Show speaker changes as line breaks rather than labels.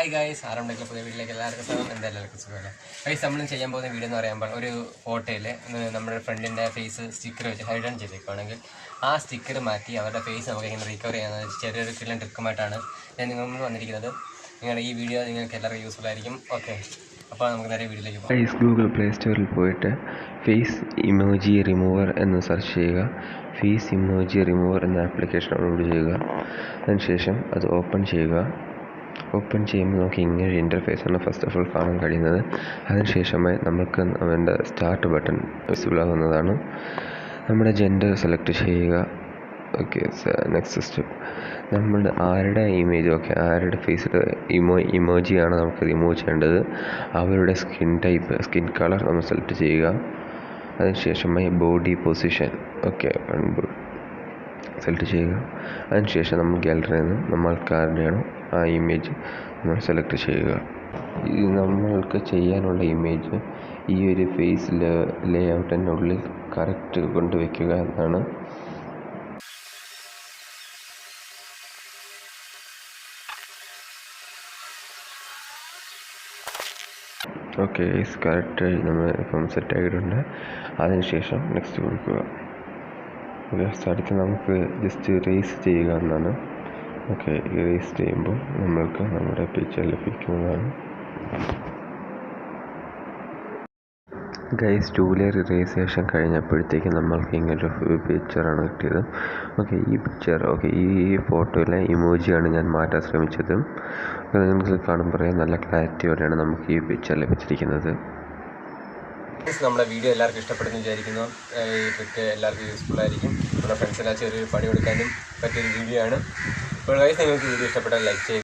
Hi guys, ആറംടെക്കിലെ പുതിയ വീട്ടിലേക്ക് എല്ലാവർക്കും സ്വാഗതം. എല്ലാവർക്കും സുഖമല്ല ഗൈസ്. നമ്മൾ ചെയ്യാൻ പോകുന്ന വീഡിയോ എന്ന് പറയുമ്പോൾ ഒരു ഫോട്ടോയിൽ നമ്മുടെ ഫ്രണ്ടിൻ്റെ ഫേസ് സ്റ്റിക്കർ വെച്ച് ഹൈഡ് ചെയ്തേക്കുവാണെങ്കിൽ ആ സ്റ്റിക്കർ മാറ്റി അവരുടെ ഫേസ് നമുക്ക് ഇങ്ങനെ റിക്കവർ ചെയ്യാൻ ചെറിയൊരു കില്ലൻ ട്രിക്കുമായിട്ടാണ് ഞാൻ നിങ്ങൾ വന്നിരിക്കുന്നത്. നിങ്ങളുടെ ഈ വീഡിയോ നിങ്ങൾക്ക് എല്ലാവർക്കും യൂസ്ഫുൾ ആയിരിക്കും. ഓക്കെ, അപ്പോൾ നമുക്ക് നേരെ വീഡിയോയിലേക്ക് പോകാം.
ഗൂഗിൾ പ്ലേ സ്റ്റോറിൽ പോയിട്ട് ഫേസ് ഇമോജി റിമൂവർ എന്ന് സെർച്ച് ചെയ്യുക. ഫേസ് ഇമോജി റിമൂവർ എന്ന ആപ്ലിക്കേഷൻ ഡൗൺലോഡ് ചെയ്യുക. അതിനുശേഷം അത് ഓപ്പൺ ചെയ്യുക. ഓപ്പൺ ചെയ്യുമ്പോൾ നമുക്ക് ഇങ്ങനെ ഇൻ്റർഫേസാണ് ഫസ്റ്റ് ഓഫ് ഓൾ കാണാൻ കഴിയുന്നത്. അതിനുശേഷമായി നമുക്ക് അവൻ്റെ സ്റ്റാർട്ട് ബട്ടൺ വിസിബിൾ ആകുന്നതാണ്. നമ്മുടെ ജെൻഡർ സെലക്ട് ചെയ്യുക. ഓക്കെ, നെക്സ്റ്റ് സ്റ്റെപ്പ് നമ്മളുടെ ആരുടെ ഇമേജ്, ആരുടെ ഫേസിൽ ഇമോജിയാണ് നമുക്ക് റിമൂവ് ചെയ്യേണ്ടത്. അവരുടെ സ്കിൻ കളർ നമ്മൾ സെലക്ട് ചെയ്യുക. അതിനുശേഷമായി ബോഡി പൊസിഷൻ സെലക്ട് ചെയ്യുക. അതിനുശേഷം നമ്മൾ ഗാലറിയിൽ നിന്ന് നമ്മൾക്ക് ആരുടെയാണോ ആ ഇമേജ് നമ്മൾ സെലക്ട് ചെയ്യുക. ഇത് നമ്മൾക്ക് ചെയ്യാനുള്ള ഇമേജ് ഈ ഒരു ഫേസ് ലേഔട്ടിൻ്റെ ഉള്ളിൽ കറക്റ്റ് കൊണ്ടുവയ്ക്കുക എന്നാണ്. ഓക്കെ, കറക്റ്റ് നമ്മൾ ഇപ്പം സെറ്റ് ആയിട്ടുണ്ട്. അതിനുശേഷം നെക്സ്റ്റ് കൊടുക്കുക. ഓക്കെ, അടുത്ത് നമുക്ക് ജസ്റ്റ് റേസ് ചെയ്യുക എന്നാണ്. ഓക്കെ, റേസ് ചെയ്യുമ്പോൾ നമ്മൾക്ക് നമ്മുടെ പിക്ചർ ലഭിക്കുന്നതാണ്. ഗൈസ്, 2 ലെയർ ഇറേസേഷൻ കഴിഞ്ഞപ്പോഴത്തേക്ക് നമ്മൾക്ക് ഇങ്ങനൊരു പിക്ചറാണ് കിട്ടിയത്. ഓക്കെ, ഈ പിക്ചർ ഈ ഫോട്ടോയിലെ ഇമോജിയാണ് ഞാൻ മാറ്റാൻ ശ്രമിച്ചത്. നിങ്ങൾക്ക് കാണുമ്പോൾ നല്ല ക്ലാരിറ്റിയോടെയാണ് നമുക്ക് ഈ പിക്ചർ ലഭിച്ചിരിക്കുന്നത്.
നമ്മുടെ വീഡിയോ എല്ലാവർക്കും ഇഷ്ടപ്പെടുന്നു വിചാരിക്കുന്നു. ഈ ട്രിക്ക് എല്ലാവർക്കും യൂസ്ഫുൾ ആയിരിക്കും. നമ്മുടെ ഫ്രണ്ട്സിനെ ചെറിയൊരു പണി കൊടുക്കാനും പറ്റിയൊരു വീഡിയോ ആണ്. അപ്പോൾ ഗൈസ്, നിങ്ങൾക്ക് വീഡിയോ ഇഷ്ടപ്പെട്ടാൽ ലൈക്ക് ചെയ്യുക,